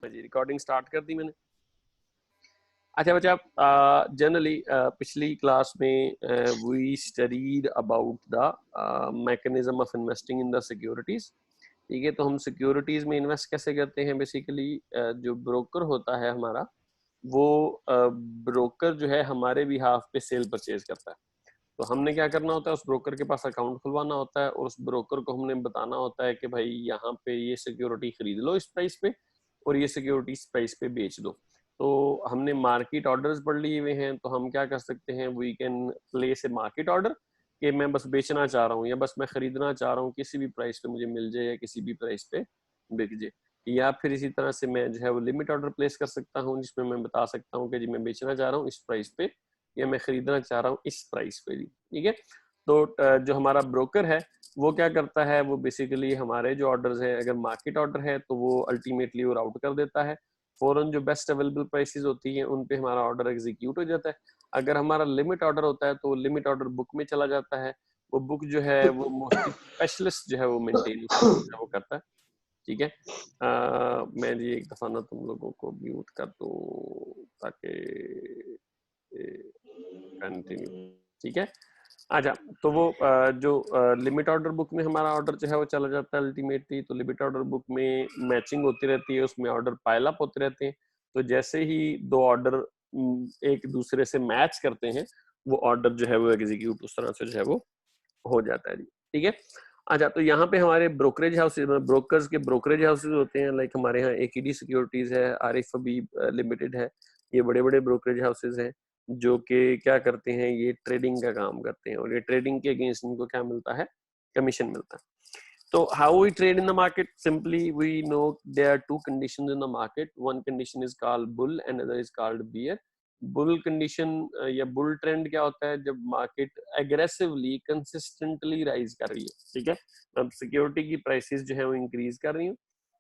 जी recording start कर दी मैंने। अच्छा बच्चा, जनरली पिछली क्लास में we studied about the mechanism of investing in the securities. ठीक है, तो हम सिक्योरिटीज में इन्वेस्ट कैसे करते हैं। बेसिकली जो ब्रोकर होता है हमारा, वो ब्रोकर जो है हमारे बिहाफ पे सेल परचेज करता है। तो हमने क्या करना होता है, उस ब्रोकर के पास अकाउंट खुलवाना होता है और उस ब्रोकर को हमने बताना होता है कि भाई यहाँ पे ये सिक्योरिटी खरीद लो इस प्राइस पे और ये सिक्योरिटी इस प्राइस पे बेच दो। तो हमने मार्केट ऑर्डर्स पढ़ लिए हुए हैं, तो हम क्या कर सकते हैं, we can place a market order कि मैं बस बेचना चाह रहा हूँ या बस मैं खरीदना चाह रहा हूँ, किसी भी प्राइस पे मुझे मिल जाए या किसी भी प्राइस पे बिक जाए। या फिर इसी तरह से मैं जो है वो लिमिट ऑर्डर प्लेस कर सकता हूँ, जिसमें मैं बता सकता हूँ कि जी मैं बेचना चाह रहा हूँ इस प्राइस पे या मैं खरीदना चाह रहा हूँ इस प्राइस पे। ठीक है, तो जो हमारा ब्रोकर है वो क्या करता है, वो बेसिकली हमारे जो ऑर्डर्स है, अगर मार्केट ऑर्डर है तो वो अल्टीमेटली वो राउट कर देता है, फौरन जो बेस्ट अवेलेबल प्राइसेस होती हैं उन पे हमारा ऑर्डर एग्जीक्यूट हो जाता है। अगर हमारा लिमिट ऑर्डर होता है तो लिमिट ऑर्डर बुक में चला जाता है, वो बुक जो है वो मोस्टली स्पेशलिस्ट जो है वो मेंटेन वो करता है। ठीक है, मैं जी एक दफा ना तुम लोगों को म्यूट कर दूं ताकि कंटिन्यू। ठीक है, अच्छा, तो वो जो लिमिट ऑर्डर बुक में हमारा ऑर्डर जो है वो चला जाता है अल्टीमेटली। तो लिमिट ऑर्डर बुक में मैचिंग होती रहती है, उसमें ऑर्डर पाइल अप होते रहते हैं। तो जैसे ही दो ऑर्डर एक दूसरे से मैच करते हैं, वो ऑर्डर जो है वो एग्जीक्यूट उस तरह से जो है वो हो जाता है जी। ठीक है, अच्छा, तो यहाँ पे हमारे ब्रोकरेज हाउस, ब्रोकर्स के ब्रोकरेज हाउसेज होते हैं, लाइक हमारे यहाँ एकेडी सिक्योरिटीज है, आरिफ हबीब लिमिटेड है, ये बड़े बड़े ब्रोकरेज हाउसेज हैं जो कि क्या करते हैं, ये ट्रेडिंग का काम करते हैं और ये ट्रेडिंग के अगेंस्ट इनको क्या मिलता है, कमीशन मिलता है। तो how we trade in the market, simply we know there are two conditions in the market, one condition is called bull and other is called bear. Bull condition या bull trend क्या होता है, जब market aggressively consistently rise कर रही है। ठीक है, अब सिक्योरिटी की प्राइसेस जो है वो इंक्रीज कर रही है।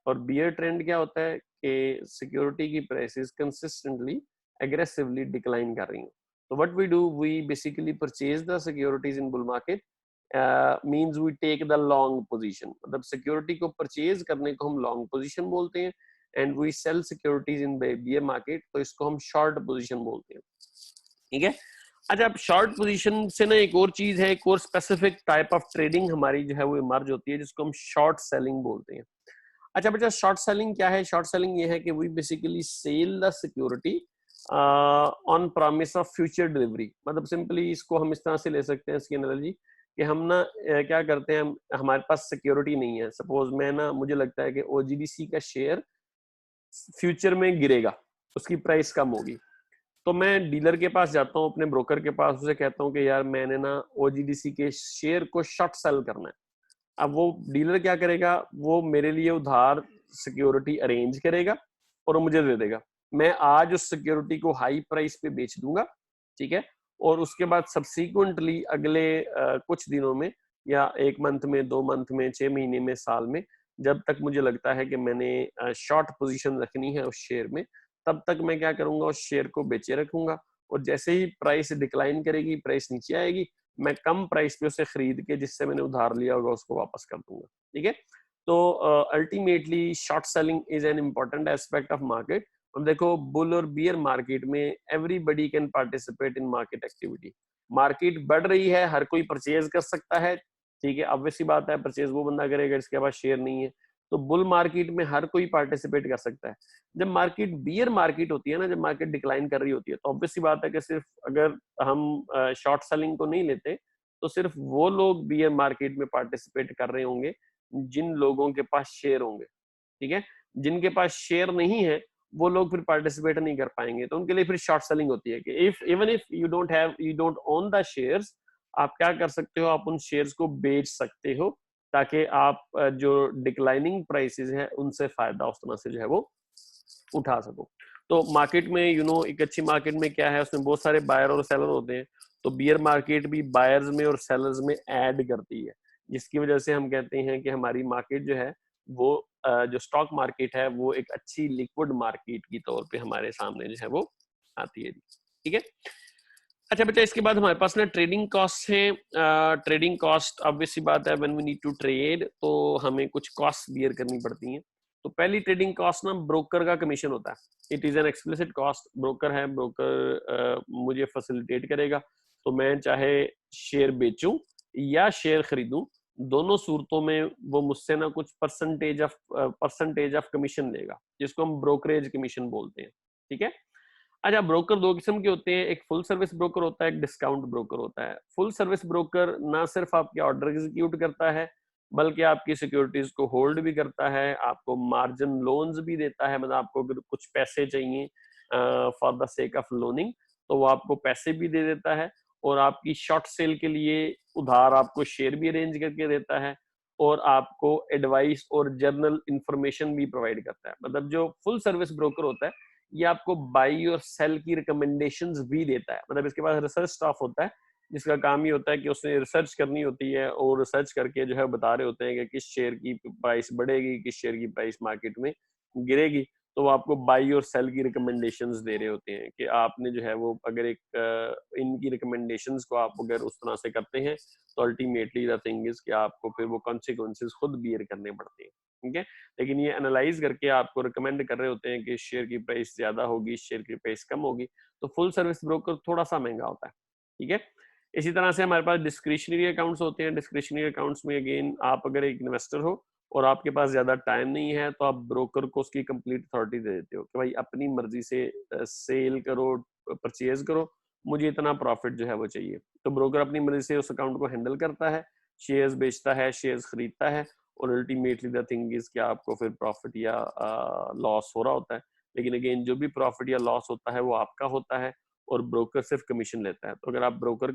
और बियर ट्रेंड क्या होता है कि सिक्योरिटी की प्राइसेस कंसिस्टेंटली aggressively decline कर रही हूँ। तो what we do, we basically purchase the securities in bull market, means we take the long position। मतलब सिक्योरिटी को परचेज करने को हम लॉन्ग पोजीशन बोलते हैं, and we sell securities in bear market, तो इसको हम शॉर्ट पोजीशन बोलते हैं। ठीक है, अच्छा, अब शॉर्ट पोजीशन से ना एक और चीज है, एक और स्पेसिफिक टाइप ऑफ ट्रेडिंग हमारी जो है वो इमर्ज होती है, जिसको हम शॉर्ट सेलिंग बोलते हैं। अच्छा बेटा, शॉर्ट सेलिंग क्या है? शॉर्ट सेलिंग ये है कि we basically sell the security on promise of future delivery. मतलब सिंपली इसको हम इस तरह से ले सकते हैं, इसकी एनालॉजी कि हम ना क्या करते हैं, हमारे पास सिक्योरिटी नहीं है, सपोज मैं ना, मुझे लगता है कि ओजीडीसी का शेयर फ्यूचर में गिरेगा, उसकी प्राइस कम होगी, तो मैं डीलर के पास जाता हूँ, अपने ब्रोकर के पास, उसे कहता हूँ कि यार मैंने ना ओजीडीसी के शेयर को शॉर्ट सेल करना है। अब वो डीलर क्या करेगा, वो मेरे लिए उधार सिक्योरिटी अरेंज करेगा और वो मुझे दे देगा। मैं आज उस सिक्योरिटी को हाई प्राइस पे बेच दूंगा। ठीक है, और उसके बाद सब्सीक्वेंटली अगले कुछ दिनों में या 1 मंथ में, 2 मंथ में, 6 महीने में, साल में, जब तक मुझे लगता है कि मैंने शॉर्ट पोजीशन रखनी है उस शेयर में, तब तक मैं क्या करूंगा, उस शेयर को बेचे रखूंगा। और जैसे ही प्राइस डिक्लाइन करेगी, प्राइस नीचे आएगी, मैं कम प्राइस पे उसे खरीद के जिससे मैंने उधार लिया होगा उसको वापस कर दूंगा। ठीक है, तो ultimately short selling is an important aspect of market. अब देखो, बुल और बियर मार्केट में everybody can participate in market activity. Market बढ़ रही है, हर कोई परचेज कर सकता है। ठीक है, ऑब्वियस सी बात है, परचेज वो बंदा करेगा जिसके पास शेयर नहीं है। तो बुल मार्केट में हर कोई पार्टिसिपेट कर सकता है। जब मार्केट बियर मार्केट होती है ना, जब मार्केट डिक्लाइन कर रही होती है, तो ऑब्वियस सी बात है कि सिर्फ अगर हम शॉर्ट सेलिंग को नहीं लेते, तो सिर्फ वो लोग बियर मार्केट में पार्टिसिपेट कर रहे होंगे जिन लोगों के पास शेयर होंगे। ठीक है, जिनके पास शेयर नहीं है वो लोग फिर पार्टिसिपेट नहीं कर पाएंगे, तो उनके लिए फिर शॉर्ट सेलिंग होती है कि if even if you don't own the shares, आप क्या कर सकते हो, आप उन शेयर्स को बेच सकते हो ताकि आप जो डिक्लाइनिंग प्राइसेस है उनसे फायदा उस तरह से जो है वो उठा सको। तो मार्केट में एक अच्छी मार्केट में क्या है, उसमें बहुत सारे बायर और सेलर होते हैं। तो बियर मार्केट भी बायर्स में और सेलर्स में ऐड करती है, जिसकी वजह से हम कहते हैं कि हमारी मार्केट जो है वो जो स्टॉक मार्केट है वो एक अच्छी लिक्विड मार्केट की तौर पे हमारे सामने जो है वो आती है। ठीक है, अच्छा बेटा, इसके बाद हमारे पास ना ट्रेडिंग कॉस्ट है। ट्रेडिंग कॉस्ट ऑब्वियस सी बात है, when we need to trade तो हमें कुछ कॉस्ट बियर करनी पड़ती हैं। तो पहली ट्रेडिंग कॉस्ट ना ब्रोकर का कमीशन होता है। It is an explicit cost. Broker है, ब्रोकर मुझे फैसिलिटेट करेगा, तो मैं चाहे शेयर बेचूं या शेयर खरीदूं, दोनों सूरतों में वो मुझसे ना कुछ परसेंटेज ऑफ कमीशन लेगा, जिसको हम ब्रोकरेज कमीशन बोलते हैं। ठीक है। अच्छा, ब्रोकर दो किस्म के होते हैं, एक फुल सर्विस ब्रोकर होता है, एक डिस्काउंट ब्रोकर होता है। फुल सर्विस ब्रोकर ना सिर्फ आपके ऑर्डर एग्जीक्यूट करता है, बल्कि आपकी सिक्योरिटीज को होल्ड भी करता है, आपको मार्जिन लोन्स भी देता है। मतलब आपको अगर कुछ पैसे चाहिए for the sake of loaning, तो वो आपको पैसे भी दे देता है, और आपकी शॉर्ट सेल के लिए उधार आपको शेयर भी अरेंज करके देता है, और आपको एडवाइस और जर्नल इंफॉर्मेशन भी प्रोवाइड करता है। मतलब जो फुल सर्विस ब्रोकर होता है, ये आपको बाई और सेल की रिकमेंडेशंस भी देता है। मतलब इसके पास रिसर्च स्टाफ होता है, जिसका काम ये होता है कि उसने रिसर्च करनी होती है, और रिसर्च करके जो है बता रहे होते हैं कि किस शेयर की प्राइस बढ़ेगी, किस शेयर की प्राइस मार्केट में गिरेगी। तो वो आपको बाई और सेल की रिकमेंडेशंस दे रहे होते हैं कि आपने जो है वो अगर इनकी रिकमेंडेशंस को आप अगर उस तरह से करते हैं, तो अल्टीमेटली द थिंग इज कि आपको फिर वो कॉन्सिक्वेंसेस खुद बियर करने पड़ते हैं। ठीक है। लेकिन ये एनालाइज करके आपको रिकमेंड कर रहे होते हैं कि शेयर की प्राइस ज्यादा होगी, शेयर की प्राइस कम होगी। तो फुल सर्विस ब्रोकर थोड़ा सा महंगा होता है। ठीक है। इसी तरह से हमारे पास डिस्क्रिशनरी अकाउंट्स होते हैं। डिस्क्रिशनरी अकाउंट्स में अगेन आप अगर एक इन्वेस्टर हो और आपके पास ज्यादा टाइम नहीं है, तो आप ब्रोकर को उसकी कंप्लीट अथॉरिटी दे देते हो कि भाई अपनी मर्जी से सेल करो, परचेज करो, मुझे इतना प्रॉफिट जो है वो चाहिए। तो ब्रोकर अपनी मर्जी से उस अकाउंट को हैंडल करता है, शेयर्स बेचता है, शेयर्स खरीदता है, और अल्टीमेटली द थिंग इज कि आपको फिर प्रॉफिट या लॉस हो रहा होता है। लेकिन अगेन जो भी प्रॉफिट या लॉस होता है वो आपका होता है, और ब्रोकर सिर्फ कमीशन लेता है। तो अगर आप ब्रोकर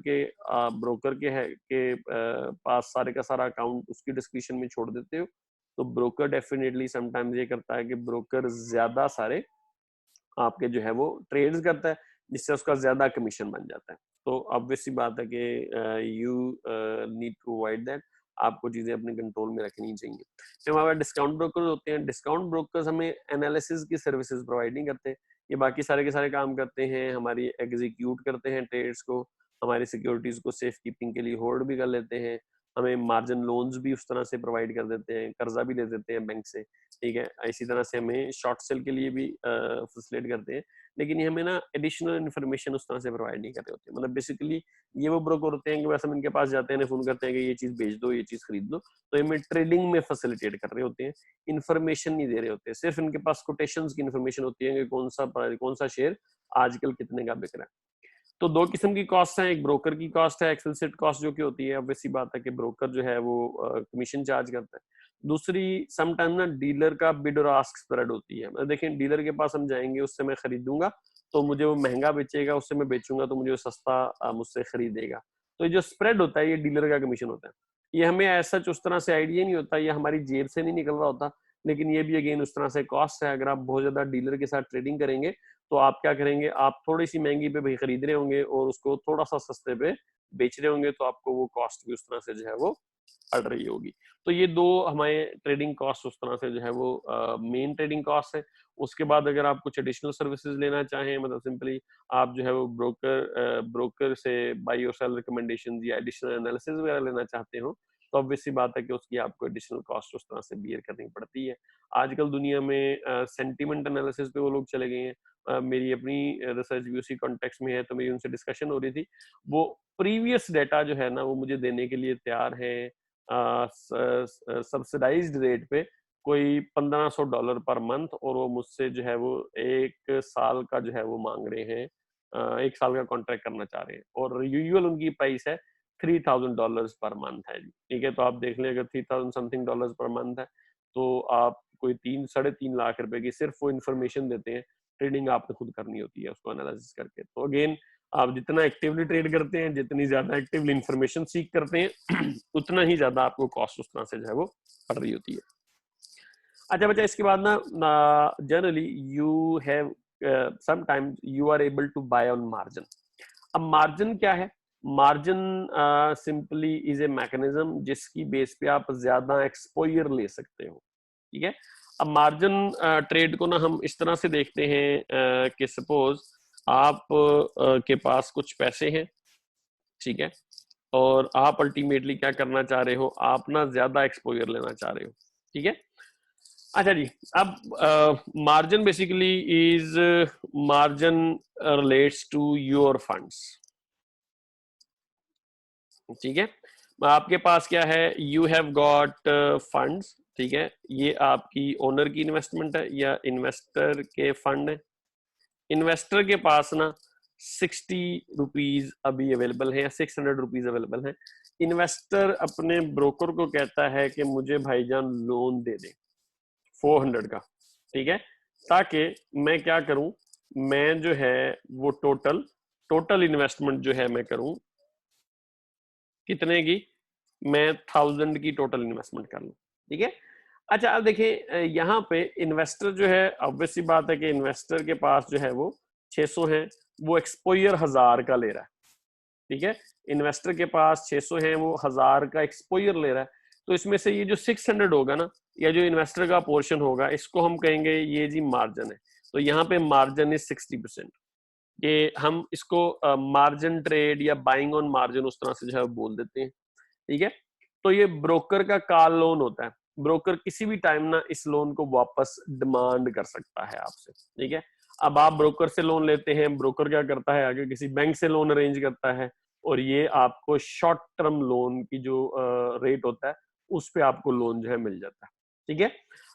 के पास सारे का सारा अकाउंट उसकी डिस्क्रिप्शन में छोड़ देते हो, तो ब्रोकर डेफिनेटली समटाइम्स ये करता है कि ब्रोकर ज्यादा सारे आपके जो है वो ट्रेड्स करता है, जिससे उसका ज्यादा कमीशन बन जाता है। तो ऑब्वियस सी बात है कि you need to avoid that. आपको चीजें अपने कंट्रोल में रखनी चाहिए। फिर हमारे डिस्काउंट ब्रोकर होते हैं। डिस्काउंट ब्रोकर्स हमें एनालिसिस की सर्विसेज प्रोवाइड नहीं करते, ये बाकी सारे के सारे काम करते हैं, हमारी एग्जीक्यूट करते हैं ट्रेड्स को, हमारी सिक्योरिटीज को सेफ कीपिंग के लिए होल्ड भी कर लेते हैं, हमें मार्जिन लोन्स भी उस तरह से प्रोवाइड कर देते हैं, कर्जा भी दे देते हैं बैंक से। ठीक है। इसी तरह से हमें शॉर्ट सेल के लिए भी फैसिलिटेट करते हैं, लेकिन ये हमें ना एडिशनल इन्फॉर्मेशन उस तरह से प्रोवाइड नहीं कर रहे होते। मतलब बेसिकली ये वो ब्रोकर होते हैं कि बस हम इनके पास जाते हैं, फोन करते हैं कि ये चीज बेच दो, ये चीज खरीद लो, तो ये हमें ट्रेडिंग में फैसिलिटेट कर रहे होते हैं, इन्फॉर्मेशन नहीं दे रहे होते। सिर्फ इनके पास कोटेशंस की इन्फॉर्मेशन होती है कि कौन सा शेयर आजकल कितने का बिक रहा है। तो दो किस्म की कॉस्ट है, एक ब्रोकर की कॉस्ट है, एक्सप्लिसिट कॉस्ट जो कि होती है, ऑब्वियसली बात है कि ब्रोकर जो है वो कमीशन चार्ज करता है। दूसरी समटाइम ना डीलर का बिड और आस्क स्प्रेड होती है। मतलब देखिए, डीलर के पास हम जाएंगे, उससे मैं खरीदूंगा तो मुझे वो महंगा बेचेगा, उससे मैं बेचूंगा तो मुझे वो सस्ता मुझसे खरीदेगा। तो ये जो स्प्रेड होता है, ये डीलर का कमीशन होता है। ये हमें ऐसा उस तरह से आइडिया नहीं होता, ये हमारी जेब से नहीं निकल रहा होता, लेकिन ये भी अगेन उस तरह से कॉस्ट है। अगर आप बहुत ज्यादा डीलर के साथ ट्रेडिंग करेंगे, तो आप क्या करेंगे, आप थोड़ी सी महंगी पे भाई खरीद रहे होंगे और उसको थोड़ा सा सस्ते पे बेच रहे होंगे, तो आपको वो कॉस्ट भी उस तरह से जो है वो पड़ रही होगी। तो ये दो हमारे ट्रेडिंग कॉस्ट उस तरह से जो है वो मेन ट्रेडिंग कॉस्ट है। उसके बाद अगर आप कुछ एडिशनल सर्विसेज लेना चाहें, मतलब सिंपली आप जो है वो ब्रोकर से बाई और सेल रिकमेंडेशन या एडिशनल एनालिसिस वगैरह लेना चाहते हो, तो ऑब्वियसली बात है कि उसकी आपको एडिशनल कॉस्ट उस तरह से बियर करनी पड़ती है। आजकल दुनिया में सेंटीमेंट एनालिसिस पे वो लोग चले गए हैं। मेरी अपनी रिसर्च भी उसी कॉन्टेक्स्ट में है, तो मेरी उनसे डिस्कशन हो रही थी। वो प्रीवियस डेटा जो है ना, वो मुझे देने के लिए तैयार है सब्सिडाइज्ड रेट पे, कोई $1500 पर मंथ, और वो मुझसे जो है वो 1 साल का जो है वो मांग रहे हैं, 1 साल का कॉन्ट्रैक्ट करना चाह रहे हैं, और यूजुअल उनकी प्राइस है $3000 पर मंथ है जी। ठीक है। तो आप देख लें, अगर 3000 समथिंग डॉलर्स पर मंथ है, तो आप कोई 3-3.5 लाख रुपए की सिर्फ वो इन्फॉर्मेशन देते हैं। ट्रेडिंग आपने खुद करनी होती है उसको एनालिसिस करके। तो अगेन, आप जितना एक्टिवली ट्रेड करते हैं, जितनी ज्यादा एक्टिवली इन्फॉर्मेशन सीख करते हैं, उतना ही ज्यादा आपको कॉस्ट उस तरह से जो है वो पड़ रही होती है। अच्छा बच्चा, इसके बाद ना generally you have sometimes you are able to buy on margin. अब मार्जिन क्या है? Margin simply is a mechanism जिसकी बेस पे आप ज्यादा एक्सपोजर ले सकते हो। ठीक है। अब मार्जिन ट्रेड को ना हम इस तरह से देखते हैं कि सपोज आप के पास कुछ पैसे हैं, ठीक है, और आप अल्टीमेटली क्या करना चाह रहे हो, आप ना ज्यादा एक्सपोजर लेना चाह रहे हो। ठीक है। अच्छा जी, अब margin basically is margin relates to your funds. ठीक है, आपके पास क्या है, यू हैव गॉट फंड्स। ठीक है, ये आपकी ओनर की इन्वेस्टमेंट है या इन्वेस्टर के फंड है। इन्वेस्टर के पास ना 60 रुपीज अभी अवेलेबल है या 600 रुपीज अवेलेबल है। इन्वेस्टर अपने ब्रोकर को कहता है कि मुझे भाईजान लोन दे दे 400 का। ठीक है, ताकि मैं क्या करूं, मैं जो है वो टोटल इन्वेस्टमेंट जो है मैं करूं कितने की, मैं 1000 की टोटल इन्वेस्टमेंट कर लूं। ठीक है, अच्छा अब देखिए यहाँ पे इन्वेस्टर जो है, ऑब्वियस सी बात है कि इन्वेस्टर के पास जो है वो 600 है, वो एक्सपोजर 1000 का ले रहा है। ठीक है, इन्वेस्टर के पास 600 है, वो 1000 का एक्सपोजर ले रहा है। तो इसमें से ये जो 600 होगा ना, या जो इन्वेस्टर का पोर्शन होगा, इसको हम कहेंगे ये जी मार्जिन है। तो यहाँ पे मार्जिन इज 60%। ये हम इसको मार्जिन ट्रेड या बाइंग ऑन मार्जिन उस तरह से जो है बोल देते हैं। ठीक है, तो ये ब्रोकर का कॉल लोन होता है। ब्रोकर किसी भी टाइम ना इस लोन को वापस डिमांड कर सकता है आपसे। ठीक है, अब आप ब्रोकर से लोन लेते हैं, ब्रोकर क्या करता है, आगे किसी बैंक से लोन अरेंज करता है, और ये आपको शॉर्ट टर्म लोन की जो रेट होता है उस पे आपको लोन जो है मिल जाता है। ठीक है,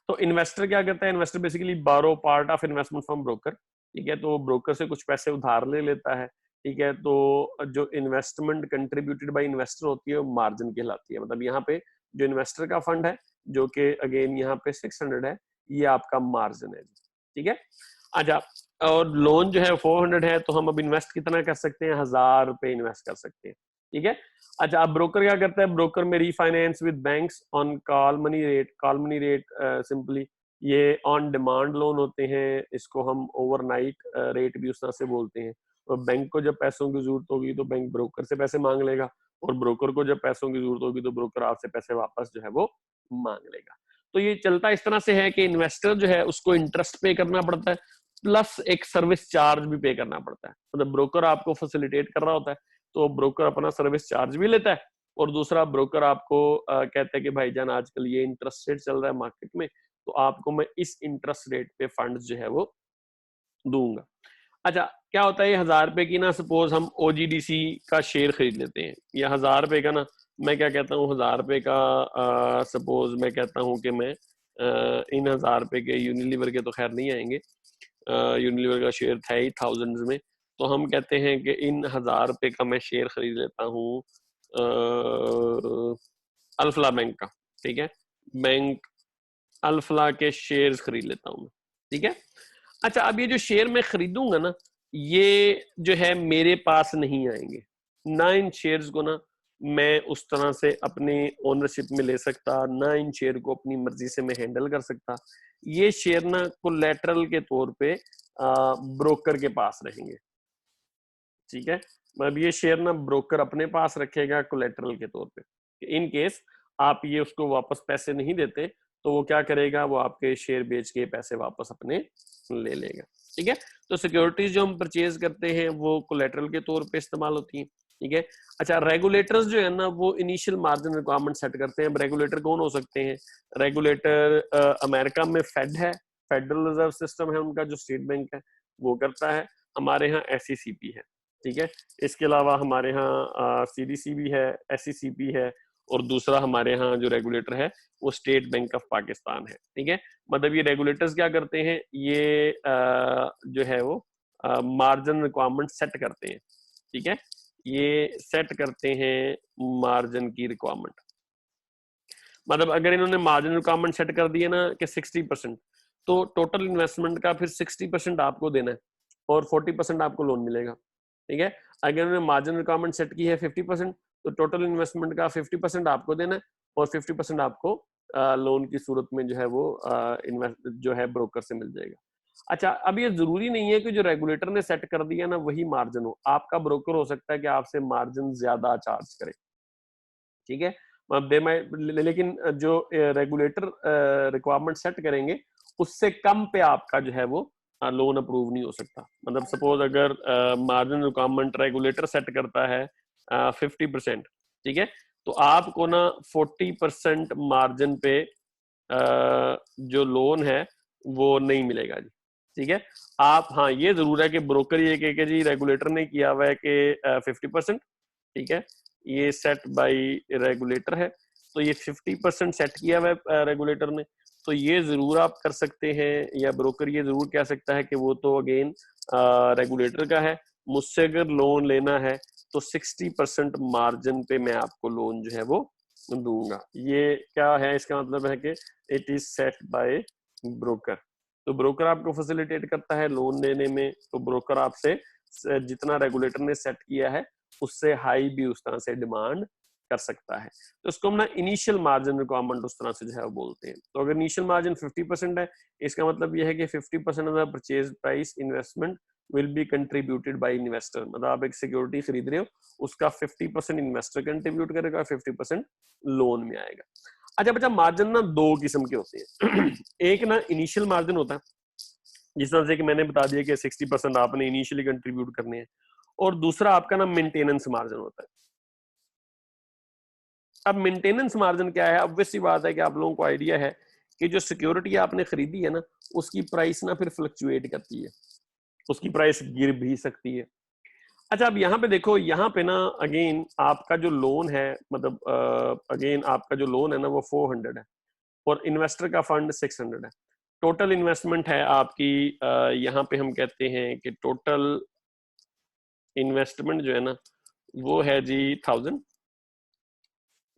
तो इन्वेस्टर क्या करता है, इन्वेस्टर बेसिकली बारो part of investment from broker. ठीक है, तो ब्रोकर से कुछ पैसे उधार ले लेता है। ठीक है, तो जो इन्वेस्टमेंट कंट्रीब्यूटेड बाय इन्वेस्टर होती है वो मार्जिन कहलाती है। मतलब यहाँ पे जो इन्वेस्टर का फंड है, जो कि अगेन यहाँ पे 600 है, ये आपका मार्जिन है। ठीक है, अच्छा, और लोन जो है 400 है, तो हम अब इन्वेस्ट कितना कर सकते हैं, 1000 रुपए इन्वेस्ट कर सकते हैं। ठीक है, अच्छा, अब ब्रोकर क्या करता है, ब्रोकर में refinance with banks on call money rate. Call money rate simply ये ऑन डिमांड लोन होते हैं, इसको हम ओवरनाइट रेट भी उस तरह से बोलते हैं। और बैंक को जब पैसों की जरूरत होगी तो बैंक ब्रोकर से पैसे मांग लेगा, और ब्रोकर को जब पैसों की जरूरत होगी तो ब्रोकर आपसे पैसे वापस जो है वो मांग लेगा। तो ये चलता इस तरह से है कि इन्वेस्टर जो है उसको इंटरेस्ट पे करना पड़ता है, प्लस एक सर्विस चार्ज भी पे करना पड़ता है। मतलब ब्रोकर आपको फैसिलिटेट कर रहा होता है, तो ब्रोकर अपना सर्विस चार्ज भी लेता है, और दूसरा ब्रोकर आपको कहता है कि भाईजान आजकल ये इंटरेस्ट रेट चल रहा है मार्केट में, तो आपको मैं इस इंटरेस्ट रेट पे फंड जो है वो दूंगा। अच्छा, क्या होता है, ये 1000 रुपए की ना, सपोज हम ओजीडीसी का शेयर खरीद लेते हैं, या 1000 रुपए का ना, मैं क्या कहता हूँ, 1000 रुपए का सपोज मैं कहता हूँ कि मैं इन 1000 रुपए के, यूनिलीवर के तो खैर नहीं आएंगे, यूनिलीवर का शेयर था ही थाउजेंड्स में, तो हम कहते हैं कि इन 1000 रुपए का मैं शेयर खरीद लेता हूँ अल्फला बैंक का। ठीक है, बैंक अल्फला के शेयर्स खरीद लेता हूँ। ठीक है, अच्छा, अब ये जो शेयर मैं खरीदूंगा ना, ये जो है मेरे पास नहीं आएंगे ना, इन शेयर्स को ना मैं उस तरह से अपने ओनरशिप में ले सकता, ना इन शेयर को अपनी मर्जी से मैं हैंडल कर सकता। ये शेयर ना कोलैटरल के तौर पे ब्रोकर के पास रहेंगे। ठीक है, मतलब ये शेयर ना ब्रोकर अपने पास रखेगा कोलैटरल के तौर पे। इन केस आप ये उसको वापस पैसे नहीं देते, तो वो क्या करेगा, वो आपके शेयर बेच के पैसे वापस अपने ले लेगा। ठीक है, तो सिक्योरिटीज जो हम परचेज करते हैं वो कोलैटरल के तौर पे इस्तेमाल होती हैं। ठीक है, अच्छा, रेगुलेटर्स जो है ना वो इनिशियल मार्जिन रिक्वायरमेंट सेट करते हैं। अब रेगुलेटर कौन हो सकते हैं, रेगुलेटर अमेरिका में फेड है, फेडरल रिजर्व सिस्टम है उनका, जो स्टेट बैंक है वो करता है। हमारे यहाँ SECP है। ठीक है, इसके अलावा हमारे यहाँ CDC भी है, SECP है, और दूसरा हमारे यहाँ जो रेगुलेटर है वो स्टेट बैंक ऑफ पाकिस्तान है। ठीक है, मतलब ये रेगुलेटर्स क्या करते हैं, ये जो है वो मार्जिन रिक्वायरमेंट सेट करते हैं। ठीक है, ये सेट करते हैं मार्जिन की रिक्वायरमेंट। मतलब अगर इन्होंने मार्जिन रिक्वायरमेंट सेट कर दिए ना कि 60%, तो टोटल इन्वेस्टमेंट का फिर 60% आपको देना है, और 40% आपको लोन मिलेगा। ठीक है, अगर उन्होंने मार्जिन रिक्वायरमेंट सेट की है 50%, तो टोटल इन्वेस्टमेंट का 50% आपको देना है, और 50% आपको लोन की सूरत में जो है वो इन्वेस्ट जो है ब्रोकर से मिल जाएगा। अच्छा, अब ये जरूरी नहीं है कि जो रेगुलेटर ने सेट कर दिया ना वही मार्जिन हो, आपका ब्रोकर हो सकता है कि आपसे मार्जिन ज्यादा चार्ज करे। ठीक है, लेकिन जो रेगुलेटर रिक्वायरमेंट सेट करेंगे उससे कम पे आपका जो है वो लोन अप्रूव नहीं हो सकता। मतलब सपोज अगर मार्जिन रिक्वायरमेंट रेगुलेटर सेट करता है 50%, ठीक है, तो आपको ना 40% मार्जिन पे जो लोन है वो नहीं मिलेगा जी। ठीक है, आप हाँ ये जरूर है कि ब्रोकर ये कह के जी रेगुलेटर ने किया हुआ है कि 50%, ठीक है, ये सेट बाय रेगुलेटर है, तो ये 50% सेट किया हुआ है रेगुलेटर ने, तो ये जरूर आप कर सकते हैं, या ब्रोकर ये जरूर कह सकता है कि वो तो अगेन रेगुलेटर का है, मुझसे अगर लोन लेना है तो 60% मार्जिन पे मैं आपको लोन जो है वो दूंगा। ये क्या है, इसका मतलब है कि it is set by broker. तो ब्रोकर आपको फैसिलिटेट करता है लोन लेने में, तो ब्रोकर आपसे जितना रेगुलेटर ने सेट किया है उससे हाई भी उस तरह से डिमांड कर सकता है। तो इसको हम ना इनिशियल मार्जिन रिक्वायरमेंट उस तरह से जो है वो बोलते हैं। तो अगर इनिशियल मार्जिन 50% है, इसका मतलब यह है कि 50% of the purchase price investment will be contributed bye investor. मतलब आप एक सिक्योरिटी खरीद रहे हो, उसका 50% इन्वेस्टर कंट्रीब्यूट करेगा, 50% लोन में आएगा। अच्छा बच्चा, मार्जिन ना दो किस्म के होते हैं। एक ना इनिशियल मार्जिन होता है, जिस तरह से कि मैंने बता दिया कि 60% आपने इनिशियली कंट्रीब्यूट करने हैं, और दूसरा आपका ना मेंटेनेंस मार्जिन होता है। अब मेंटेनेंस मार्जिन क्या है? ऑब्वियस सी बात है कि आप लोगों को आइडिया है कि जो सिक्योरिटी आपने खरीदी है ना, उसकी प्राइस ना फिर फ्लक्चुएट करती है, उसकी प्राइस गिर भी सकती है। अच्छा, अब यहाँ पे देखो, यहाँ पे ना अगेन आपका जो लोन है, मतलब अगेन आपका जो लोन है ना वो 400 है, और इन्वेस्टर का फंड 600 है। टोटल इन्वेस्टमेंट है आपकी, यहाँ पे हम कहते हैं कि टोटल इन्वेस्टमेंट जो है ना वो है जी 1000,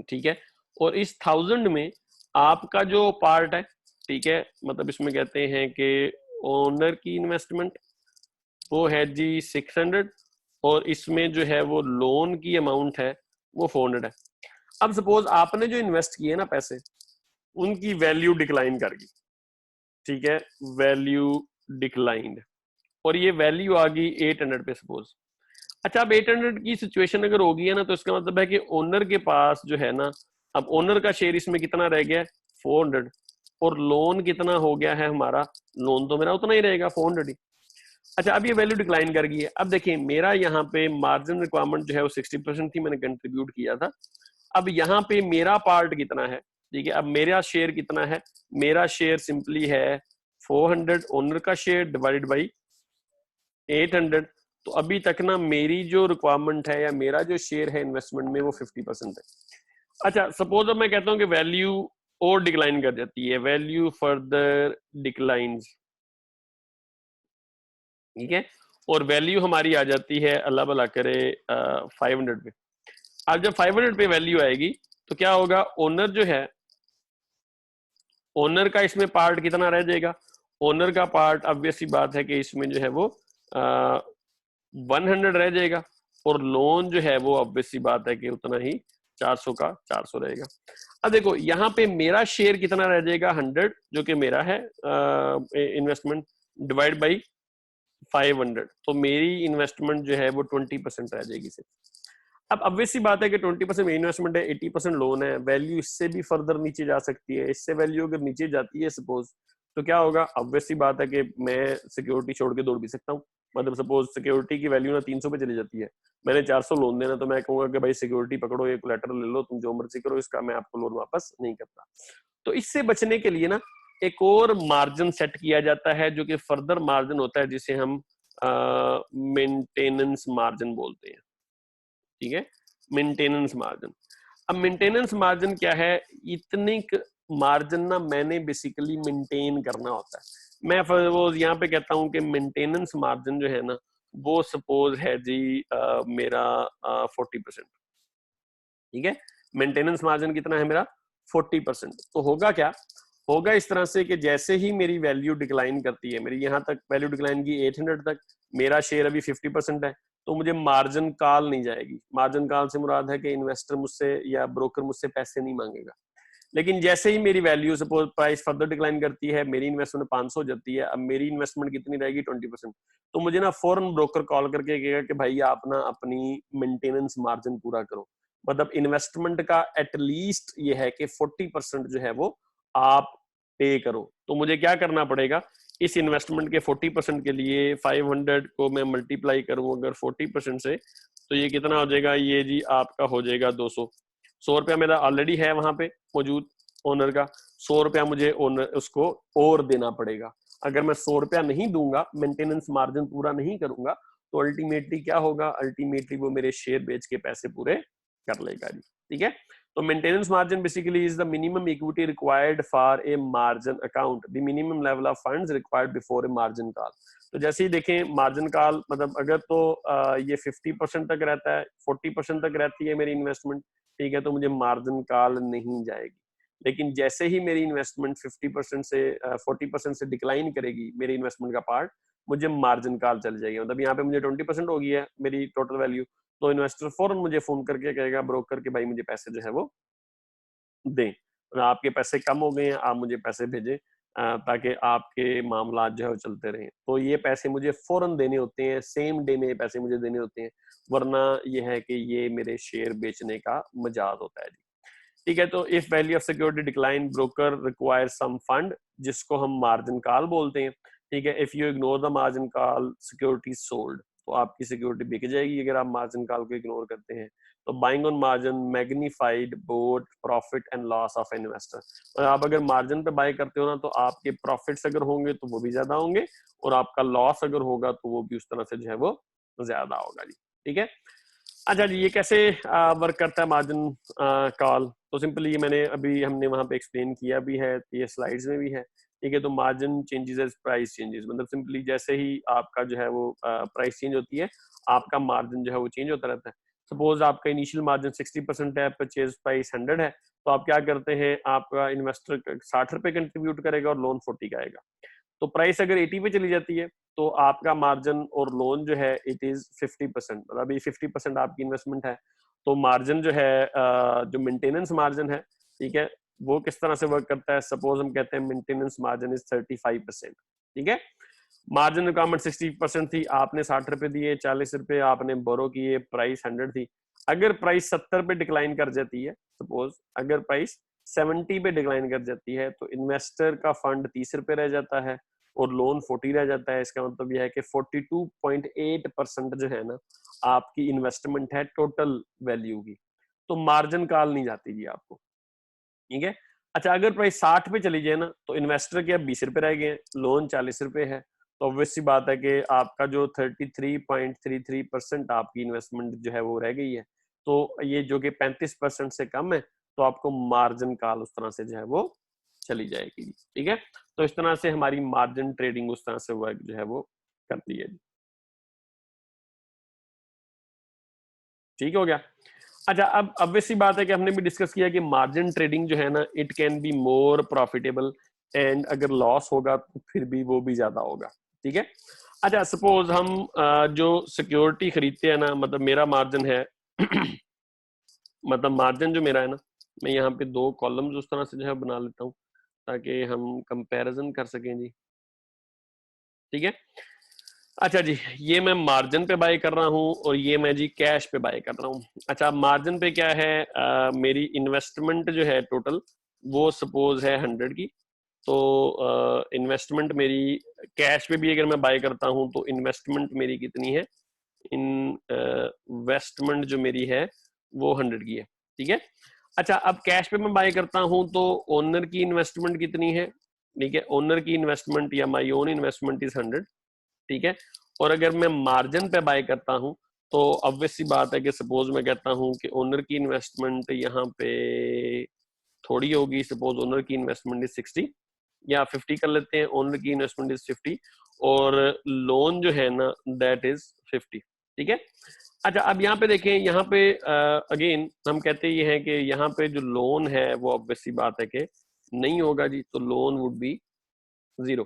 ठीक है। और इस 1000 में आपका जो पार्ट है, ठीक है, मतलब इसमें कहते हैं कि ओनर की इन्वेस्टमेंट वो है जी 600, और इसमें जो है वो लोन की अमाउंट है वो 400 है। अब सपोज आपने जो इन्वेस्ट किए ना पैसे, उनकी वैल्यू डिक्लाइन कर गई, ठीक है, वैल्यू डिक्लाइंड, और ये वैल्यू आ गई 800 पे सपोज। अच्छा, अब 800 की सिचुएशन अगर होगी है ना, तो इसका मतलब है कि ओनर के पास जो है ना, अब ओनर का शेयर इसमें कितना रह गया, 400, और लोन कितना हो गया है हमारा, लोन तो मेरा उतना ही रहेगा 400 ही। अच्छा, अब ये वैल्यू डिक्लाइन कर गई है। अब देखिए मेरा यहाँ पे मार्जिन रिक्वायरमेंट जो है वो 60% थी, मैंने कंट्रीब्यूट किया था। अब यहाँ पे मेरा पार्ट कितना है, ठीक है, अब मेरा शेयर कितना है, मेरा शेयर सिंपली है 400 ओनर का शेयर डिवाइडेड बाई 800। तो अभी तक ना मेरी जो रिक्वायरमेंट है या मेरा जो शेयर है इन्वेस्टमेंट में वो 50% है। अच्छा, सपोज अब मैं कहता हूँ कि वैल्यू और डिक्लाइन कर जाती है, वैल्यू फर्दर डिक्लाइंस, ठीक है, और वैल्यू हमारी आ जाती है, अल्लाह भला करे, 500 पे। अब जब 500 पे वैल्यू आएगी तो क्या होगा, ओनर जो है, ओनर का इसमें पार्ट कितना रह जाएगा, ओनर का पार्ट ऑब्वियस सी बात है कि इसमें जो है वो 100 रह जाएगा, और लोन जो है वो ऑब्वियस सी बात है कि उतना ही 400 का 400 रहेगा। अब देखो यहाँ पे मेरा शेयर कितना रह जाएगा, 100 जो कि मेरा है इन्वेस्टमेंट, डिवाइड बाई 500, तो मेरी इन्वेस्टमेंट जो है वो 20% रह जाएगी सिर्फ। अब ऑब्वियस सी बात है कि 20% मेरी इन्वेस्टमेंट है, 80% लोन है, वैल्यू इससे भी फर्दर नीचे जा सकती है। इससे वैल्यू अगर नीचे जाती है सपोज, तो क्या होगा, ऑब्वियस सी बात है कि मैं सिक्योरिटी छोड़ के दौड़ भी सकता हूँ। मतलब सपोज सिक्योरिटी की वैल्यू ना 300 पे चली जाती है, मैंने 400 लोन देना, तो मैं कहूंगा कि भाई सिक्योरिटी पकड़ो, ये कोलैटरल ले लो, तुम जो मर्जी करो, इसका मैं आपको लोन वापस नहीं करता। तो इससे बचने के लिए ना एक और मार्जिन सेट किया जाता है, जो कि फर्दर मार्जिन होता है, जिसे हम मेंटेनेंस मार्जिन बोलते हैं, ठीक है, मेंटेनेंस मार्जिन। अब मेंटेनेंस मार्जिन क्या है, इतने मार्जिन ना मैंने बेसिकली मेंटेन करना होता है। मैं वो यहाँ पे कहता हूँ कि मेंटेनेंस मार्जिन जो है ना वो सपोज है जी मेरा 40%, ठीक है, मेंटेनेंस मार्जिन कितना है मेरा 40%। तो होगा क्या, होगा इस तरह से कि जैसे ही मेरी वैल्यू डिक्लाइन करती है, मेरी यहाँ तक वैल्यू डिक्लाइन की 800 तक, मेरा शेयर अभी 50% है, तो मुझे मार्जिन कॉल नहीं जाएगी। मार्जिन कॉल से मुराद है कि इन्वेस्टर मुझसे या ब्रोकर मुझसे पैसे नहीं मांगेगा। लेकिन जैसे ही मेरी value suppose price further decline करती है, मेरी इन्वेस्टमेंट 500 हो जाती है, अब मेरी इन्वेस्टमेंट कितनी रहेगी 20%, तो मुझे ना फौरन ब्रोकर कॉल करके कहेगा कि भाई आप ना अपनी मेंटेनेंस मार्जिन पूरा करो। मतलब इन्वेस्टमेंट का एटलीस्ट ये है कि 40% जो है वो आप पे करो। तो मुझे क्या करना पड़ेगा, इस इन्वेस्टमेंट के 40% के लिए 500 को मैं मल्टीप्लाई करूं अगर 40% से, तो ये कितना हो जाएगा, ये जी आपका हो जाएगा 200। 100 रुपया मेरा ऑलरेडी है वहां पे मौजूद, ओनर का, 100 रुपया मुझे ओनर उसको और देना पड़ेगा। अगर मैं 100 रुपया नहीं दूंगा, मेंटेनेंस मार्जिन पूरा नहीं करूंगा, तो अल्टीमेटली क्या होगा, अल्टीमेटली वो मेरे शेयर बेच के पैसे पूरे कर लेगा जी। ठीक है, तो maintenance margin basically is the minimum equity required for a margin account, the minimum level of funds required before a margin call. तो जैसे ही देखें मार्जिन कॉल, मतलब अगर तो ये 50% तक रहता है, 40% तक रहती है मेरी इन्वेस्टमेंट, ठीक है, तो मुझे मार्जिन कॉल नहीं जाएगी। लेकिन जैसे ही मेरी इन्वेस्टमेंट 50% से 40% से डिक्लाइन करेगी मेरी इन्वेस्टमेंट का पार्ट, मुझे मार्जिन कॉल चल जाएगी। मतलब यहाँ पे मुझे 20% हो गई है मेरी टोटल वैल्यू, तो इन्वेस्टर फौरन मुझे फोन करके कहेगा, ब्रोकर के भाई मुझे पैसे जो है वो दें, आपके पैसे कम हो गए हैं, आप मुझे पैसे भेजें ताकि आपके मामला जो है वो चलते रहें। तो ये पैसे मुझे फौरन देने होते हैं, सेम डे में ये पैसे मुझे देने होते हैं, वरना ये है कि ये मेरे शेयर बेचने का मजाज होता है जी। ठीक है, तो if value of security decline, broker require some fund, जिसको हम मार्जिन कॉल बोलते हैं। ठीक है, if you ignore the margin call, security sold, तो आपकी सिक्योरिटी बिक जाएगी अगर आप मार्जिन कॉल को इग्नोर करते हैं। तो buying on margin magnified both profit and loss of investor, और आप अगर मार्जिन पे बाय करते हो ना, तो आपके प्रॉफिट्स अगर होंगे तो वो भी ज्यादा होंगे, और आपका लॉस अगर होगा तो वो भी उस तरह से जो है वो ज्यादा होगा जी। ठीक है, अच्छा जी, ये कैसे वर्क करता है मार्जिन कॉल? तो सिंपली ये मैंने अभी हमने वहां पे एक्सप्लेन किया भी है, ये स्लाइड्स में भी है। ठीक है, तो margin changes as price changes, मतलब सिंपली जैसे ही आपका जो है वो प्राइस चेंज होती है, आपका मार्जिन जो है वो चेंज होता रहता है। सपोज आपका इनिशियल मार्जिन 60% है, परचेज प्राइस 100 है, तो आप क्या करते हैं, आपका इन्वेस्टर 60 रुपए कंट्रीब्यूट करेगा और लोन 40 का आएगा। तो प्राइस अगर 80 पे चली जाती है, तो आपका मार्जिन और लोन जो है इट इज 50%, मतलब ये 50% आपकी इन्वेस्टमेंट है। तो मार्जिन जो है, जो मेंटेनेंस मार्जिन है, ठीक है, वो किस तरह से वर्क करता है? सपोज हम कहते हैं मेंटेनेंस मार्जिन इज 35%। ठीक है, मार्जिन रिक्वायरमेंट 60% थी, आपने 60 रुपए दिए, 40 रुपए आपने बोरो किए, प्राइस 100 थी। अगर प्राइस 70 पे डिक्लाइन कर जाती है, सपोज अगर प्राइस 70 पे डिक्लाइन कर जाती है, तो इन्वेस्टर का फंड 30 रुपए रह जाता है और लोन 40 रह जाता है। इसका मतलब यह है कि 42.8% जो है ना, आपकी इन्वेस्टमेंट है टोटल वैल्यू की, तो मार्जिन कॉल नहीं जाती जी आपको। ठीक है, अच्छा अगर प्राइस 60 पे चली जाए ना, तो इन्वेस्टर के अब 20 रुपए रह गए, लोन 40 रुपए है, तो ऑब्वियस सी बात है कि आपका जो 33.33% आपकी इन्वेस्टमेंट जो है वो रह गई है। तो ये जो कि 35% से कम है, तो आपको मार्जिन कॉल उस तरह से जो है वो चली जाएगी। ठीक है, तो इस तरह से हमारी मार्जिन ट्रेडिंग उस तरह से वर्क जो है वो करती है। ठीक हो गया। अच्छा, अब ऑब्वियसली बात है कि हमने भी डिस्कस किया कि मार्जिन ट्रेडिंग जो है ना, it can be more profitable, and अगर लॉस होगा तो फिर भी वो भी ज्यादा होगा। ठीक है, अच्छा सपोज हम जो सिक्योरिटी खरीदते हैं ना, मतलब मेरा मार्जिन है मतलब मार्जिन जो मेरा है ना, मैं यहाँ पे दो कॉलम्स उस तरह से जो है बना लेता हूँ ताकि हम कंपैरिजन कर सकें जी। ठीक है, अच्छा जी, ये मैं मार्जिन पे बाय कर रहा हूँ और ये मैं जी कैश पे बाय कर रहा हूँ। अच्छा, मार्जिन पे क्या है, मेरी इन्वेस्टमेंट जो है टोटल, वो सपोज है 100 की, तो इन्वेस्टमेंट मेरी कैश पे भी अगर मैं बाय करता हूँ तो इन्वेस्टमेंट मेरी कितनी है, इन्वेस्टमेंट जो मेरी है वो 100 की है। ठीक है, अच्छा अब कैश पे मैं बाय करता हूँ तो ओनर की इन्वेस्टमेंट कितनी है? ठीक है, ओनर की इन्वेस्टमेंट या माई ओन इन्वेस्टमेंट इज 100। ठीक है, और अगर मैं मार्जिन पे बाय करता हूं, तो ऑब्वियस सी बात है कि सपोज मैं कहता हूं कि ओनर की इन्वेस्टमेंट यहाँ पे थोड़ी होगी, सपोज ओनर की इन्वेस्टमेंट इज 60 या 50 कर लेते हैं, ओनर की इन्वेस्टमेंट इज 50 और लोन जो है ना दैट इज 50। ठीक है, अच्छा अब यहाँ पे देखें, यहाँ पे अगेन हम कहते ये हैं कि यहाँ पे जो लोन है वो ऑब्वियस सी बात है कि नहीं होगा जी, तो लोन वुड बी 0।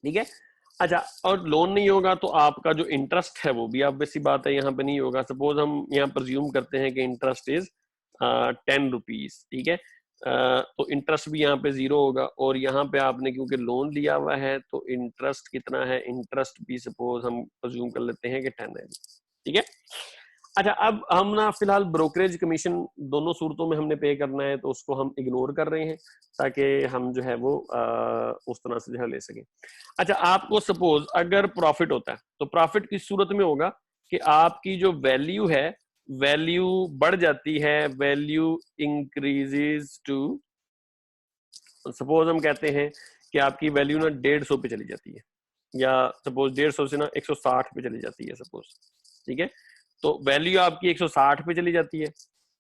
ठीक है, अच्छा और लोन नहीं होगा तो आपका जो इंटरेस्ट है वो भी ऑब्वियस सी बात है यहाँ पे नहीं होगा। सपोज हम यहाँ प्रज्यूम करते हैं कि इंटरेस्ट इज 10 रुपीज। ठीक है, तो इंटरेस्ट भी यहाँ पे 0 होगा, और यहाँ पे आपने क्योंकि लोन लिया हुआ है तो इंटरेस्ट कितना है, इंटरेस्ट भी सपोज हम प्रज्यूम कर लेते हैं कि 10 है। ठीक है, अच्छा अब हम ना फिलहाल ब्रोकरेज कमीशन दोनों सूरतों में हमने पे करना है, तो उसको हम इग्नोर कर रहे हैं ताकि हम जो है वो उस तरह से जो है ले सकें। अच्छा, आपको सपोज अगर प्रॉफिट होता है, तो प्रॉफिट किस सूरत में होगा कि आपकी जो वैल्यू है, वैल्यू बढ़ जाती है, वैल्यू इंक्रीजेस टू सपोज हम कहते हैं कि आपकी वैल्यू ना 150 पे चली जाती है, या सपोज 150 से ना 160 पे चली जाती है सपोज, ठीक है, तो वैल्यू आपकी 160 पे चली जाती है,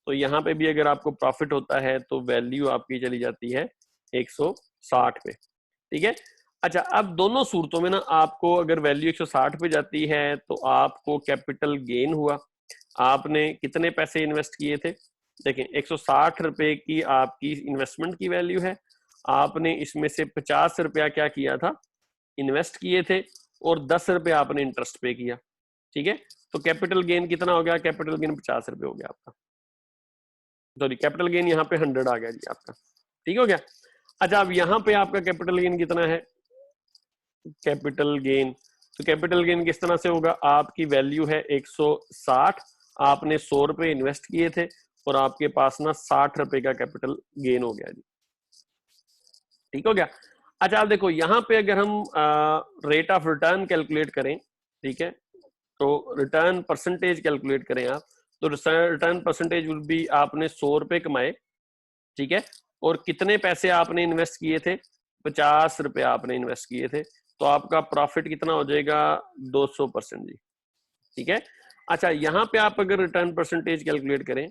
तो यहाँ पे भी अगर आपको प्रॉफिट होता है तो वैल्यू आपकी चली जाती है 160 पे, ठीक है। अच्छा, अब दोनों सूरतों में ना आपको अगर वैल्यू 160 पे जाती है तो आपको कैपिटल गेन हुआ। आपने कितने पैसे इन्वेस्ट किए थे, देखें 160 रुपए की आपकी इन्वेस्टमेंट की वैल्यू है, आपने इसमें से 50 रुपया क्या किया था, इन्वेस्ट किए थे, और 10 रुपए आपने इंटरेस्ट पे किया, ठीक है। तो कैपिटल गेन कितना हो गया, कैपिटल गेन 50 रुपए हो गया आपका, सॉरी कैपिटल गेन यहाँ पे 100 आ गया जी आपका, ठीक हो गया। अच्छा, अब यहाँ पे आपका कैपिटल गेन कितना है, कैपिटल गेन, तो कैपिटल गेन किस तरह से होगा, आपकी वैल्यू है 160, आपने 100 रुपए इन्वेस्ट किए थे और आपके पास ना 60 रुपए का कैपिटल गेन हो गया जी, ठीक हो गया। अच्छा, आप देखो यहाँ पे अगर हम रेट ऑफ रिटर्न कैलकुलेट करें, ठीक है, तो रिटर्न परसेंटेज कैलकुलेट करें आप, तो रिटर्न परसेंटेज विल बी, आपने 100 रुपए कमाए, ठीक है, और कितने पैसे आपने इन्वेस्ट किए थे, 50 रुपए आपने इन्वेस्ट किए थे, तो आपका प्रॉफिट कितना हो जाएगा, 200% जी, ठीक है। अच्छा, यहाँ पे आप अगर रिटर्न परसेंटेज कैलकुलेट करें,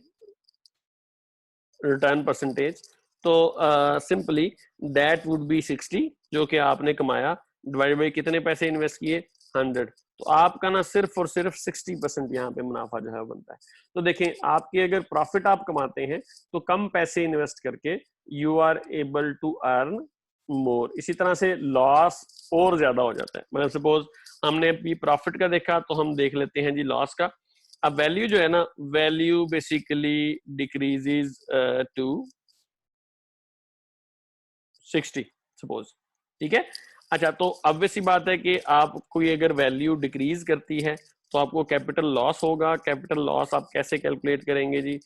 रिटर्न परसेंटेज, तो सिंपली दैट वुड बी 60, जो कि आपने कमाया, डिवाइड बाई कितने पैसे इन्वेस्ट किए, 100, तो आपका ना सिर्फ और सिर्फ 60% यहाँ पे मुनाफा जो है बनता है। तो देखें, आपके अगर प्रॉफिट आप कमाते हैं तो कम पैसे इन्वेस्ट करके you are able to earn more, इसी तरह से लॉस और ज्यादा हो जाता है। मतलब सपोज हमने अभी प्रॉफिट का देखा, तो हम देख लेते हैं जी लॉस का। अब वैल्यू जो है ना, value basically decreases to 60 suppose, ठीक है। अच्छा, तो ऑब्वियस सी बात है कि आप कोई अगर वैल्यू डिक्रीज करती है तो आपको कैपिटल लॉस होगा। कैपिटल लॉस आप कैसे कैलकुलेट करेंगे जी,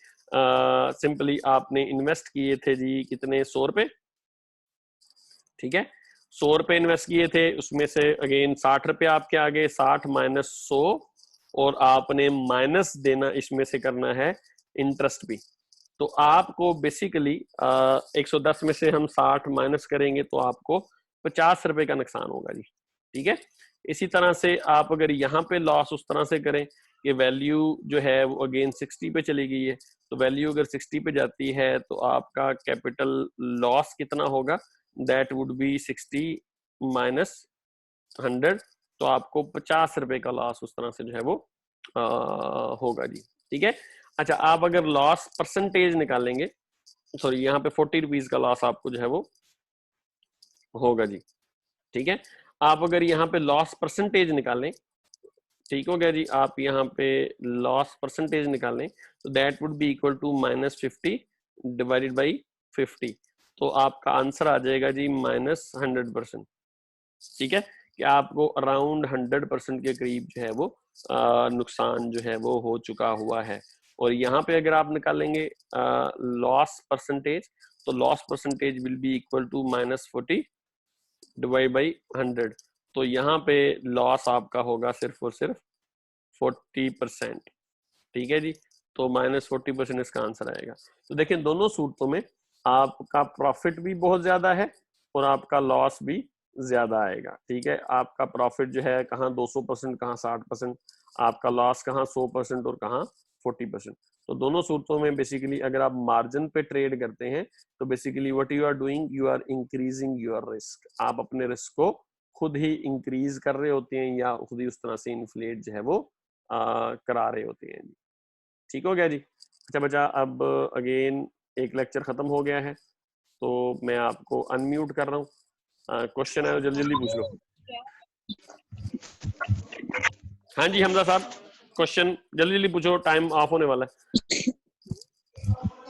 सिंपली आपने इन्वेस्ट किए थे जी कितने, 100 रुपए, ठीक है, 100 रुपए इन्वेस्ट किए थे, उसमें से अगेन 60 रुपए आपके आगे, 60 माइनस 100, और आपने माइनस देना इसमें से करना है इंटरेस्ट भी। तो आपको बेसिकली 110 में से हम 60 माइनस करेंगे तो आपको 50 रुपए का नुकसान होगा जी, ठीक है। इसी तरह से आप अगर यहाँ पे लॉस उस तरह से करें कि वैल्यू जो है वो अगेन 60 पे चली गई है, तो वैल्यू अगर 60 पे जाती है तो आपका कैपिटल लॉस कितना होगा, दैट वुड बी 60 माइनस 100, तो आपको 50 रुपए का लॉस उस तरह से जो है वो होगा जी, ठीक है। अच्छा, आप अगर लॉस परसेंटेज निकालेंगे, सॉरी यहाँ पे 40 रुपीज का लॉस आपको जो है वो होगा जी, ठीक है। आप अगर यहाँ पे लॉस परसेंटेज निकालें, ठीक हो गया जी, आप यहाँ पे लॉस परसेंटेज निकालें तो that would be equal to -50 divided by 50, तो आपका आंसर आ जाएगा जी -100%, ठीक है, कि आपको अराउंड 100% के करीब जो है वो नुकसान जो है वो हो चुका हुआ है। और यहाँ पे अगर आप निकालेंगे लॉस परसेंटेज, तो loss percentage will be equal to -40 divide by 100, तो यहाँ पे लॉस आपका होगा सिर्फ और सिर्फ 40%, ठीक है जी, तो -40% इसका आंसर आएगा। तो देखिए, दोनों सूरतों में आपका प्रॉफिट भी बहुत ज्यादा है और आपका लॉस भी ज्यादा आएगा, ठीक है। आपका प्रॉफिट जो है कहाँ 200%, कहाँ 60%, आपका लॉस कहाँ 100% और कहाँ 40%। तो दोनों सूरतों में बेसिकली अगर आप मार्जिन पे ट्रेड करते हैं तो basically what you are doing, you are increasing your risk, आप अपने रिस्क को खुद ही इंक्रीज कर रहे होते हैं या खुद ही उस तरह से इन्फ्लेट जो है वो करा रहे होते हैं जी, ठीक हो गया जी। अच्छा बच्चा, अब अगेन एक लेक्चर खत्म हो गया है तो मैं आपको अनम्यूट कर रहा हूँ, क्वेश्चन है जल्दी जल्दी पूछ लो। हाँ जी हमजा साहब, क्वेश्चन जल्दी जल्दी पूछो, टाइम ऑफ होने वाला है।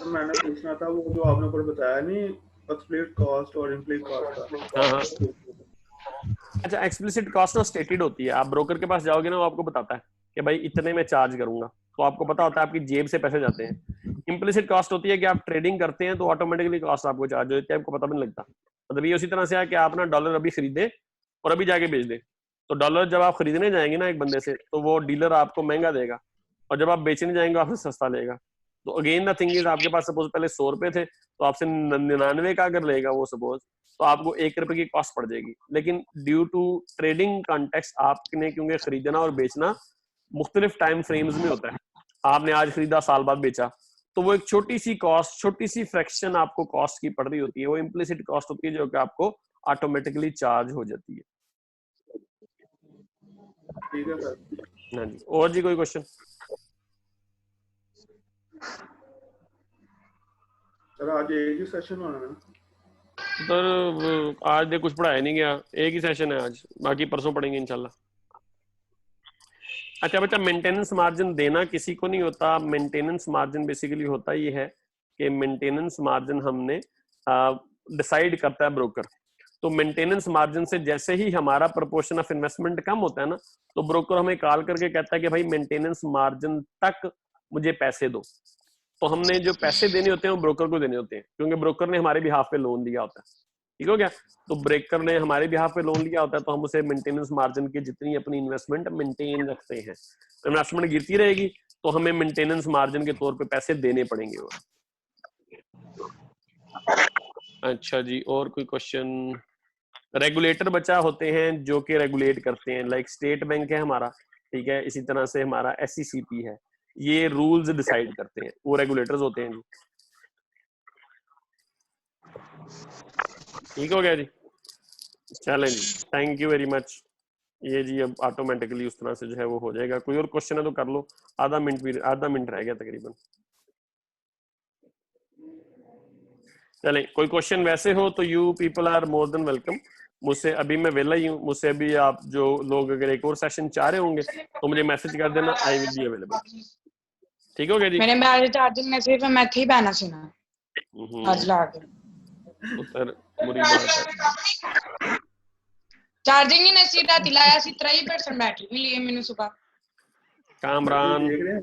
मैंने पूछना था वो जो आपने ऊपर बताया नहीं, एक्सप्लिसिट कॉस्ट और इम्प्लिसिट कॉस्ट का। हाँ। अच्छा, एक्सप्लिसिट कॉस्ट ना स्टेटेड होती है, आप ब्रोकर के पास जाओगे ना वो आपको बताता है कि भाई इतने में चार्ज करूंगा, तो आपको पता होता है आपकी जेब से पैसे जाते हैं। इम्प्लिसिट कॉस्ट होती है कि आप ट्रेडिंग करते हैं तो ऑटोमेटिकली कॉस्ट आपको चार्ज होती है, आपको पता भी नहीं लगता। मतलब ये उसी तरह से है कि आप ना डॉलर अभी खरीदे और अभी जाके बेच दे, तो डॉलर जब आप खरीदने जाएंगे ना एक बंदे से तो वो डीलर आपको महंगा देगा, और जब आप बेचने जाएंगे आपसे सस्ता लेगा। तो अगेन द थिंग इज, आपके पास सपोज पहले 100 रुपए थे, तो आपसे 99 का अगर लेगा वो सपोज, तो आपको 1 रुपए की कॉस्ट पड़ जाएगी। लेकिन ड्यू टू ट्रेडिंग कॉन्टेक्स्ट आपने क्योंकि खरीदना और बेचना मुख्तलिफ टाइम फ्रेम्स में होता है, आपने आज खरीदा साल बाद बेचा, तो वो एक छोटी सी कॉस्ट, छोटी सी फ्रैक्शन आपको कॉस्ट की पड़ रही होती है, वो इम्प्लिसिट कॉस्ट होती है जो कि आपको ऑटोमेटिकली चार्ज हो जाती है। ठीक है सर। हाँ जी, और जी कोई क्वेश्चन? सर आज एक ही सेशन होना है? सर आज दे कुछ पढ़ाया नहीं गया, एक ही सेशन है आज, बाकी परसों पढ़ेंगे इंशाल्लाह। अच्छा बच्चा, मेंटेनेंस मार्जिन देना किसी को नहीं होता। मेंटेनेंस मार्जिन बेसिकली होता ये है कि मेंटेनेंस मार्जिन हमने डिसाइड करता है ब्रोकर। तो मेंटेनेंस मार्जिन से जैसे ही हमारा प्रोपोर्शन ऑफ इन्वेस्टमेंट कम होता है ना, तो ब्रोकर हमें कॉल करके कहता है कि भाई मेंटेनेंस मार्जिन तक मुझे पैसे दो। तो हमने जो पैसे देने होते हैं वो ब्रोकर को देने होते हैं, क्योंकि ब्रोकर ने हमारे बिहाफ पे लोन दिया होता है। ठीक हो गया? तो ब्रोकर ने हमारे बिहाफ पे लोन लिया होता है, तो हम उसे मेंटेनेंस मार्जिन की जितनी अपनी इन्वेस्टमेंट मेंटेन रखते हैं, तो इन्वेस्टमेंट गिरती रहेगी तो हमें मेंटेनेंस मार्जिन के तौर पे पैसे देने पड़ेंगे। और अच्छा जी, और कोई क्वेश्चन? रेगुलेटर बचा होते हैं जो कि रेगुलेट करते हैं, लाइक स्टेट बैंक है हमारा, ठीक है, इसी तरह से हमारा SECP है, ये रूल्स डिसाइड करते हैं, वो रेगुलेटर्स होते हैं जी। ठीक हो गया जी, चलें जी, थैंक यू वेरी मच। ये जी अब ऑटोमेटिकली उस तरह से जो है वो हो जाएगा। कोई और क्वेश्चन है तो कर लो, आधा मिनट रह गया तकरीबन। चलें, कोई क्वेश्चन वैसे हो तो you people are more than welcome. मुझसे अभी मैं वेला ही हूँ, मुझसे अभी आप जो लोग अगर एक और सेशन चाह रहे होंगे तो मुझे मैसेज कर देना, आई विल बी अवेलेबल। ठीक हो गया जी? मैंने बारे चार्जिंग में सिर्फ मैं थी बैना सी ना आज ला के तो सर बुरी बात है, चार्जिंग ही नहीं सीधा दिलाया सी 3% बैटरी भी लिए मैंने सुबह कामरान देख रहे हैं